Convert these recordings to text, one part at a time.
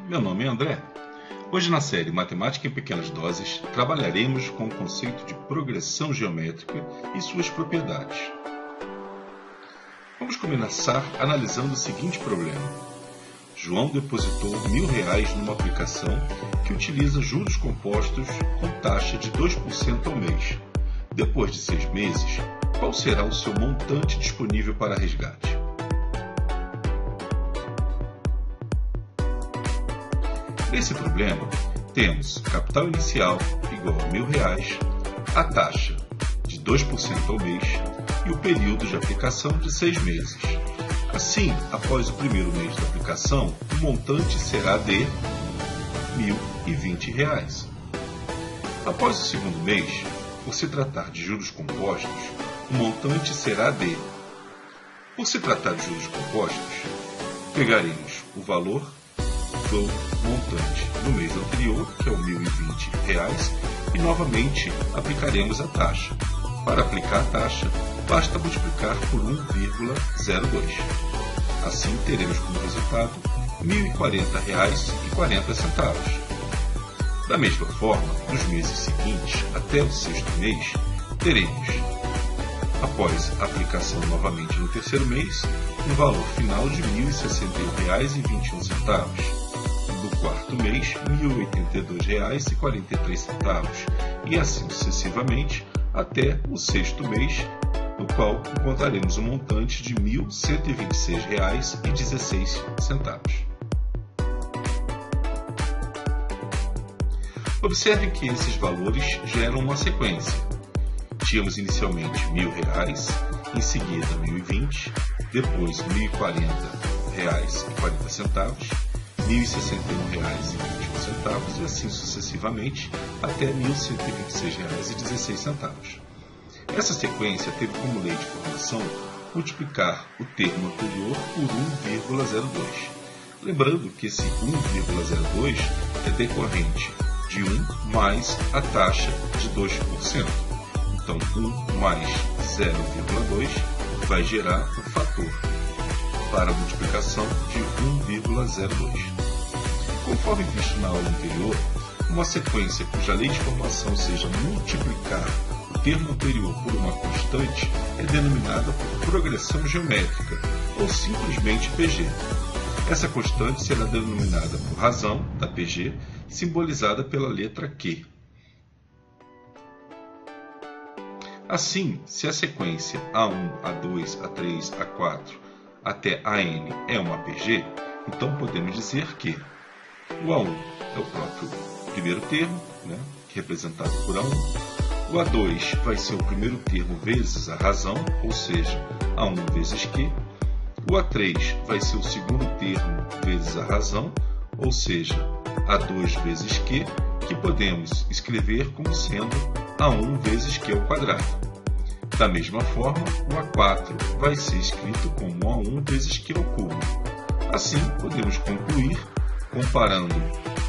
meu nome é André. Hoje na série Matemática em Pequenas Doses, trabalharemos com o conceito de progressão geométrica e suas propriedades. Vamos começar analisando o seguinte problema. João depositou R$1.000 numa aplicação que utiliza juros compostos com taxa de 2% ao mês. Depois de 6 meses, qual será o seu montante disponível para resgate? Nesse problema, temos capital inicial igual a R$1.000, a taxa de 2% ao mês e o período de aplicação de 6 meses. Assim, após o primeiro mês da aplicação, o montante será de R$1.020. Após o segundo mês, por se tratar de juros compostos, o montante será de... Por se tratar de juros compostos, pegaremos o valor do montante no mês anterior, que é o R$1.020, e novamente aplicaremos a taxa. Para aplicar a taxa, basta multiplicar por 1,02. Assim, teremos como resultado R$1.040,40. Da mesma forma, nos meses seguintes, até o sexto mês, teremos, após a aplicação novamente no terceiro mês, um valor final de R$1.061,21. No quarto mês, R$1.082,43 e assim sucessivamente até o sexto mês, no qual encontraremos um montante de R$1.126,16. Observe que esses valores geram uma sequência. Tínhamos inicialmente R$1.000, em seguida R$1.020, depois R$1.040,40, R$1.061,21 e assim sucessivamente até R$1.126,16. Essa sequência teve como lei de formação multiplicar o termo anterior por 1,02. Lembrando que esse 1,02 é decorrente de 1 mais a taxa de 2%. Então, 1 mais 0,2 vai gerar o fator para a multiplicação de 1,02. Conforme visto na aula anterior, uma sequência cuja lei de formação seja multiplicar o termo anterior por uma constante é denominada por progressão geométrica, ou simplesmente PG. Essa constante será denominada por razão da PG, simbolizada pela letra Q. Assim, se a sequência A1, A2, A3, A4 até AN é uma PG, então podemos dizer que o A1 é o próprio primeiro termo, representado por A1. O A2 vai ser o primeiro termo vezes a razão, ou seja, A1 vezes Q. O A3 vai ser o segundo termo vezes a razão, ou seja, A2 vezes Q, que podemos escrever como sendo A1 vezes Q ao quadrado. Da mesma forma, o A4 vai ser escrito como A1 vezes Q ao cubo. Assim, podemos concluir, comparando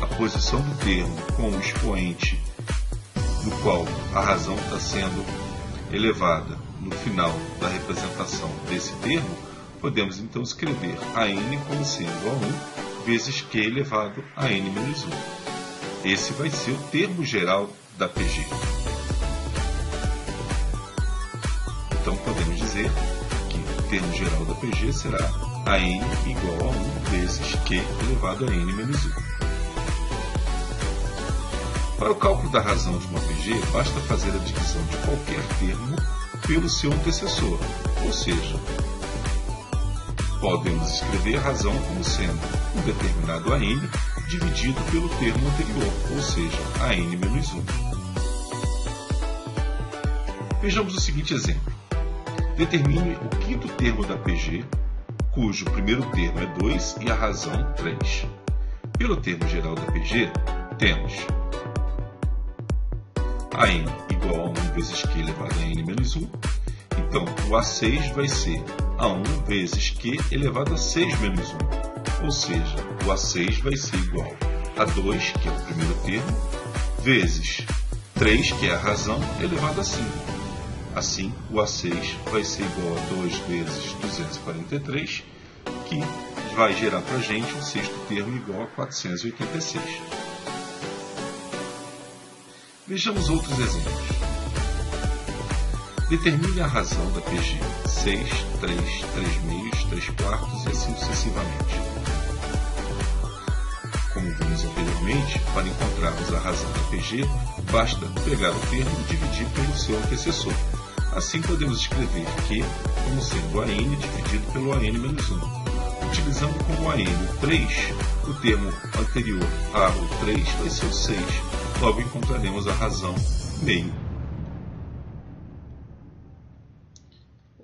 a posição do termo com o expoente no qual a razão está sendo elevada no final da representação desse termo, podemos então escrever AN como sendo A1 vezes Q elevado a N menos 1. Esse vai ser o termo geral da PG. Então podemos dizer que o termo geral da PG será AN igual a 1 vezes Q elevado a N menos 1. Para o cálculo da razão de uma PG, basta fazer a divisão de qualquer termo pelo seu antecessor, ou seja, podemos escrever a razão como sendo um determinado AN dividido pelo termo anterior, ou seja, AN menos 1. Vejamos o seguinte exemplo. Determine o quinto termo da PG, cujo primeiro termo é 2 e a razão 3. Pelo termo geral da PG, temos AN igual a 1 vezes Q elevado a N menos 1. Então, o A6 vai ser A1 vezes Q elevado a 6 menos 1. Ou seja, o A6 vai ser igual a 2, que é o primeiro termo, vezes 3, que é a razão, elevado a 5. Assim, o A6 vai ser igual a 2 vezes 243, que vai gerar para a gente um sexto termo igual a 486. Vejamos outros exemplos. Determine a razão da PG 6, 3, 3 meios, 3 quartos e assim sucessivamente. Como vimos anteriormente, para encontrarmos a razão da PG, basta pegar o termo e dividir pelo seu antecessor. Assim podemos escrever Q como sendo AN dividido pelo AN menos 1. Utilizando como AN o 3, o termo anterior a o 3 vai ser o 6. Logo encontraremos a razão meio.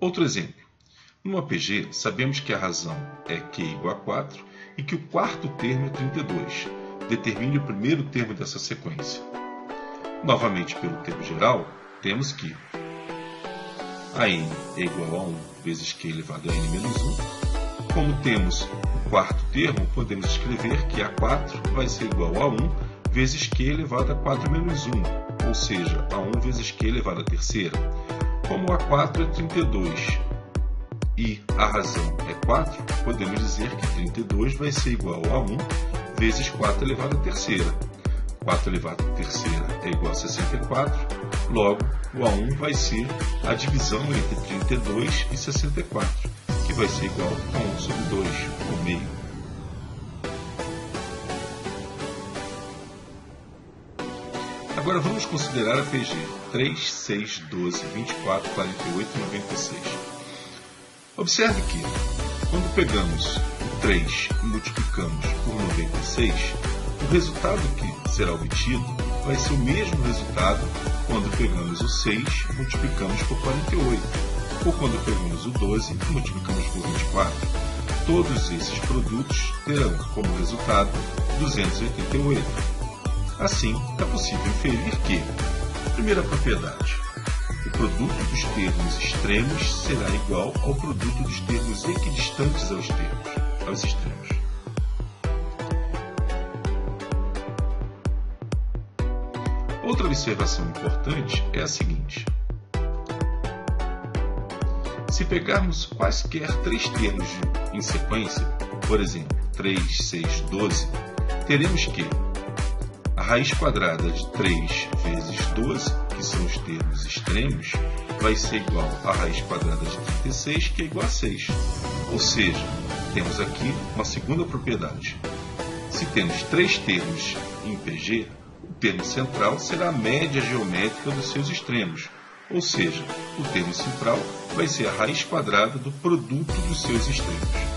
Outro exemplo. No APG, sabemos que a razão é Q igual a 4 e que o quarto termo é 32. Determine o primeiro termo dessa sequência. Novamente, pelo termo geral, temos que AN é igual a 1 vezes Q elevado a N menos 1. Como temos o quarto termo, podemos escrever que A4 vai ser igual a 1 vezes Q elevado a 4 menos 1, ou seja, a 1 vezes Q elevado à terceira. Como A4 é 32 e a razão é 4, podemos dizer que 32 vai ser igual a 1 vezes 4 elevado à terceira. 4 elevado à terceira é igual a 64, logo o A1 vai ser a divisão entre 32 e 64, que vai ser igual a 1 sobre 2, o meio. Agora vamos considerar a PG 3, 6, 12, 24, 48 e 96. Observe que, quando pegamos o 3 e multiplicamos por 96, o resultado que será obtido vai ser o mesmo resultado quando pegamos o 6 e multiplicamos por 48, ou quando pegamos o 12 e multiplicamos por 24. Todos esses produtos terão como resultado 288. Assim, é possível inferir que, primeira propriedade, o produto dos termos extremos será igual ao produto dos termos equidistantes aos extremos. Outra observação importante é a seguinte. Se pegarmos quaisquer três termos em sequência, por exemplo, 3, 6, 12, teremos que a raiz quadrada de 3 vezes 12, que são os termos extremos, vai ser igual à raiz quadrada de 36, que é igual a 6. Ou seja, temos aqui uma segunda propriedade. Se temos três termos em PG, o termo central será a média geométrica dos seus extremos. Ou seja, o termo central vai ser a raiz quadrada do produto dos seus extremos.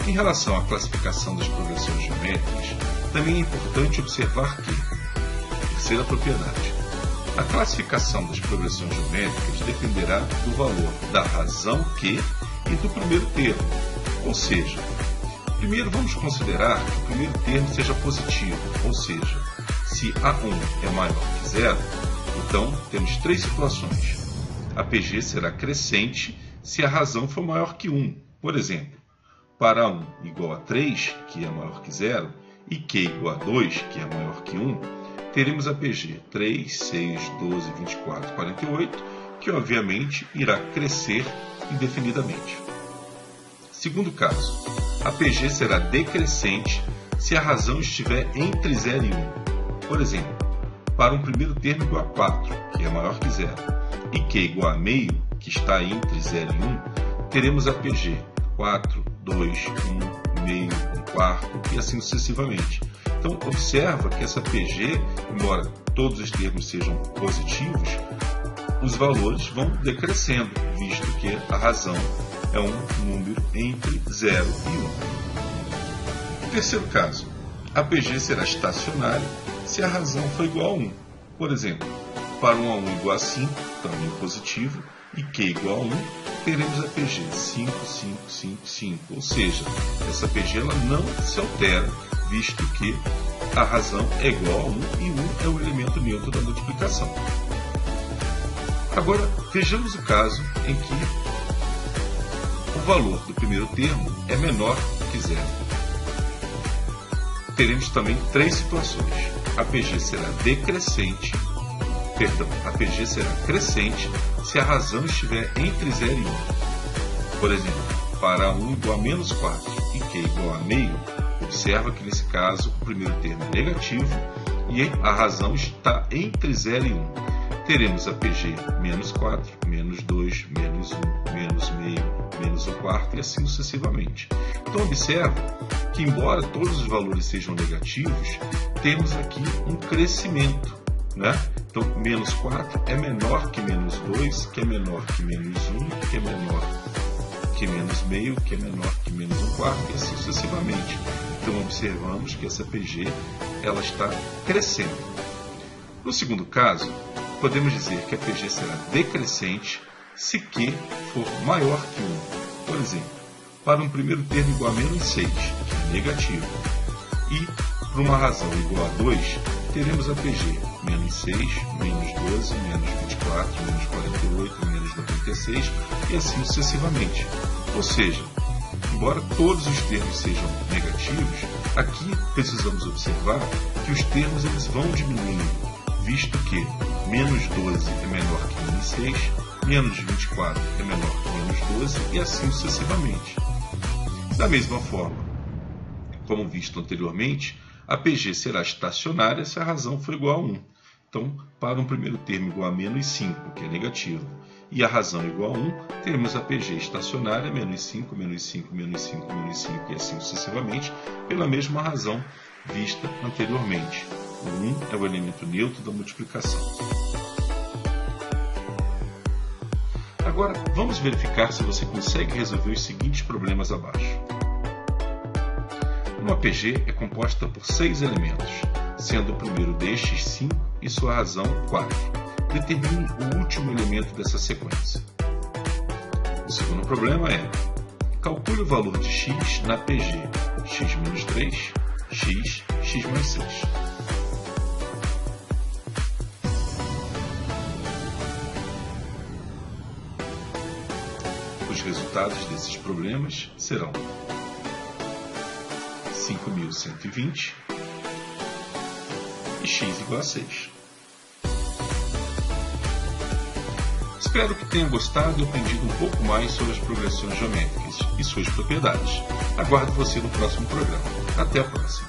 Em relação à classificação das progressões geométricas, também é importante observar que, terceira propriedade, a classificação das progressões geométricas dependerá do valor da razão Q e do primeiro termo. Ou seja, primeiro vamos considerar que o primeiro termo seja positivo, ou seja, se A1 é maior que zero, então temos três situações. A PG será crescente se a razão for maior que 1, por exemplo. Para 1 igual a 3, que é maior que 0, e Q igual a 2, que é maior que 1, teremos a PG 3, 6, 12, 24, 48, que obviamente irá crescer indefinidamente. Segundo caso, a PG será decrescente se a razão estiver entre 0 e 1. Por exemplo, para um primeiro termo igual a 4, que é maior que 0, e Q igual a meio, que está entre 0 e 1, teremos a PG 4, 2, 1, meio, 1 quarto e assim sucessivamente. Então, observa que essa PG, embora todos os termos sejam positivos, os valores vão decrescendo, visto que a razão é um número entre 0 e 1. Terceiro caso, a PG será estacionária se a razão for igual a 1. Por exemplo, para um A1 igual a 5, também positivo, e Q igual a 1, teremos a PG 5, 5, 5, 5. Ou seja, essa PG ela não se altera, visto que a razão é igual a 1 e 1 é o elemento neutro da multiplicação. Agora, vejamos o caso em que o valor do primeiro termo é menor que 0. Teremos também três situações. A PG será decrescente a PG será crescente se a razão estiver entre 0 e 1. Por exemplo, para 1 igual a menos 4 e q igual a meio, observa que nesse caso o primeiro termo é negativo e a razão está entre 0 e 1. Teremos a PG menos 4, menos 2, menos 1, menos meio, menos 1/4 e assim sucessivamente. Então observa que, embora todos os valores sejam negativos, temos aqui um crescimento, né? Então menos 4 é menor que menos 2, que é menor que menos 1, que é menor que menos meio, que é menor que menos 1/4 e assim sucessivamente. Então observamos que essa PG ela está crescendo. No segundo caso, podemos dizer que a PG será decrescente se Q for maior que 1. Por exemplo, para um primeiro termo igual a menos 6, que é negativo, e por uma razão igual a 2, teremos a PG menos 6, menos 12, menos 24, menos 48, menos 96 e assim sucessivamente. Ou seja, embora todos os termos sejam negativos, aqui precisamos observar que os termos eles vão diminuindo, visto que menos 12 é menor que menos 6, menos 24 é menor que menos 12 e assim sucessivamente. Da mesma forma, como visto anteriormente, a PG será estacionária se a razão for igual a 1. Então, para um primeiro termo igual a menos 5, que é negativo, e a razão igual a 1, teremos a PG estacionária, menos 5, menos 5, menos 5, menos 5 e assim sucessivamente, pela mesma razão vista anteriormente. O 1 é o elemento neutro da multiplicação. Agora, vamos verificar se você consegue resolver os seguintes problemas abaixo. Uma PG é composta por 6 elementos, sendo o primeiro destes 5 e sua razão 4. Determine o último elemento dessa sequência. O segundo problema é: calcule o valor de x na PG x menos 3, x, x mais 6. Os resultados desses problemas serão 5.120 e x igual a 6. Espero que tenha gostado e aprendido um pouco mais sobre as progressões geométricas e suas propriedades. Aguardo você no próximo programa. Até a próxima!